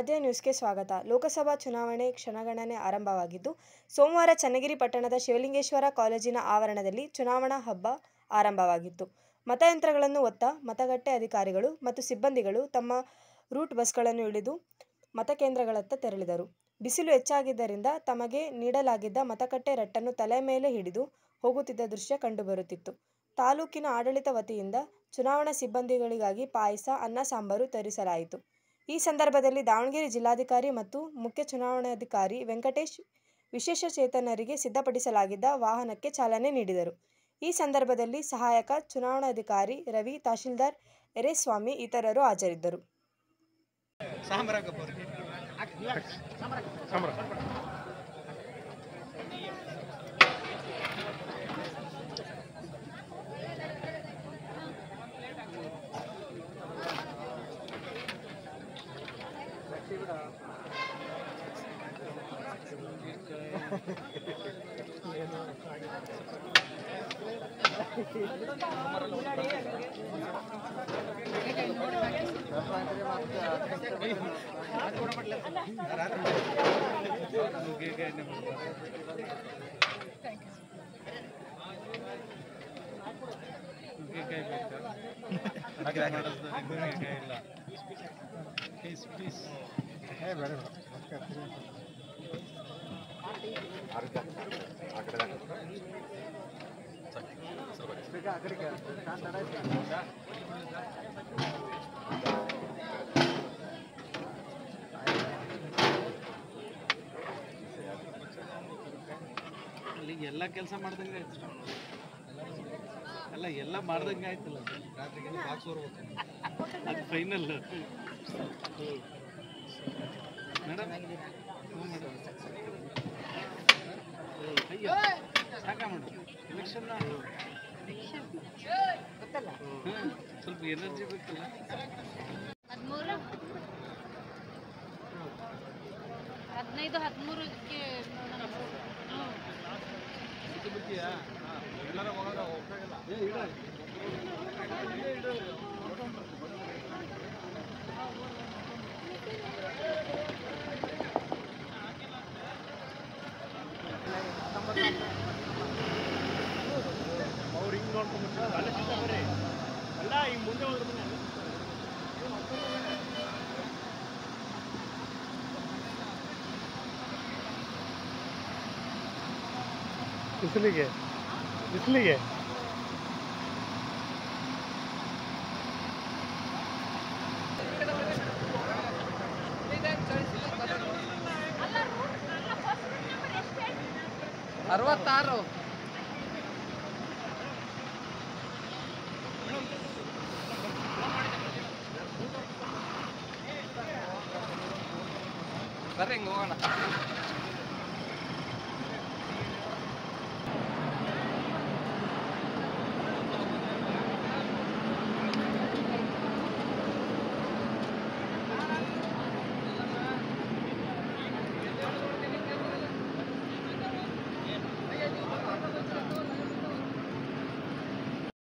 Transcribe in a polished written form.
ಆದ್ಯ ನ್ಯೂಸ್ಗೆ ಸ್ವಾಗತ. ಲೋಕಸಭಾ ಚುನಾವಣೆ ಕ್ಷಣಗಣನೆ ಆರಂಭವಾಗಿದ್ದು, ಸೋಮವಾರ ಚನ್ನಗಿರಿ ಪಟ್ಟಣದ ಶಿವಲಿಂಗೇಶ್ವರ ಕಾಲೇಜಿನ ಆವರಣದಲ್ಲಿ ಚುನಾವಣಾ ಹಬ್ಬ ಆರಂಭವಾಗಿತ್ತು. ಮತಯಂತ್ರಗಳನ್ನು ಹೊತ್ತ ಮತಗಟ್ಟೆ ಅಧಿಕಾರಿಗಳು ಮತ್ತು ಸಿಬ್ಬಂದಿಗಳು ತಮ್ಮ ರೂಟ್ ಬಸ್ಗಳನ್ನು ಹಿಡಿದು ಮತಕೇಂದ್ರಗಳತ್ತ ತೆರಳಿದರು. ಬಿಸಿಲು ಹೆಚ್ಚಾಗಿದ್ದರಿಂದ ತಮಗೆ ನೀಡಲಾಗಿದ್ದ ಮತಗಟ್ಟೆ ರಟ್ಟನ್ನು ತಲೆ ಮೇಲೆ ಹಿಡಿದು ಹೋಗುತ್ತಿದ್ದ ದೃಶ್ಯ ಕಂಡುಬರುತ್ತಿತ್ತು. ತಾಲೂಕಿನ ಆಡಳಿತ ವತಿಯಿಂದ ಚುನಾವಣಾ ಸಿಬ್ಬಂದಿಗಳಿಗಾಗಿ ಪಾಯಸ, ಅನ್ನ ಸಾಂಬಾರು ತರಿಸಲಾಯಿತು. ಈ ಸಂದರ್ಭದಲ್ಲಿ ದಾವಣಗೆರೆ ಜಿಲ್ಲಾಧಿಕಾರಿ ಮತ್ತು ಮುಖ್ಯ ಚುನಾವಣಾಧಿಕಾರಿ ವೆಂಕಟೇಶ್ ವಿಶೇಷಚೇತನರಿಗೆ ಸಿದ್ಧಪಡಿಸಲಾಗಿದ್ದ ವಾಹನಕ್ಕೆ ಚಾಲನೆ ನೀಡಿದರು. ಈ ಸಂದರ್ಭದಲ್ಲಿ ಸಹಾಯಕ ಚುನಾವಣಾಧಿಕಾರಿ ರವಿ, ತಹಶೀಲ್ದಾರ್ ಎರೇಸ್ವಾಮಿ ಇತರರು ಹಾಜರಿದ್ದರು. ಎಲ್ಲ ಕೆಲಸ ಮಾಡ್ದಂಗೆ ಆಯ್ತು. ಅಲ್ಲ ಎಲ್ಲ ಮಾಡ್ದಂಗೆ ಆಯ್ತಲ್ಲ. ರಾತ್ರಿಗೆಲ್ಲ ಬಾಕ್ಸ್ ಹೊರಬೇಕು, ಅದು ಫೈನಲ್. ಮೇಡಮ್, ಹ್ಞೂ ಮೇಡಮ್, ಅಯ್ಯೋ ಸಾಕ ಮೇಡಮ್. ಎಲೆಕ್ಷನ್ ಗೊತ್ತಲ್ಲ, ಸ್ವಲ್ಪ ಎನರ್ಜಿ ಬೇಕಲ್ಲ. 15-13ಕ್ಕೆ ಬಿಡ್ತೀಯಾ? ಎಲ್ಲರ ಹೋಗೋದ್ರೆ ಹೋಗ್ತಾಯಿಲ್ಲ. ಅವ್ರು ಹಿಂಗೆ ನೋಡ್ಕೊಂಡ್ಬಿಟ್ಟು ಅಲ್ಲೇ ಸಿಗ್ತಾ ಬರ್ರಿ. ಅಲ್ಲ ಹಿಂಗೆ ಮುಂದೆ ಹೋದ್ರೆ ಬನ್ನಿ. ಬಿಸಿಲಿಗೆ ಅರವತ್ತಾರು. ಬರ್ರಿ ಹಿಂಗೆ ಹೋಗೋಣ.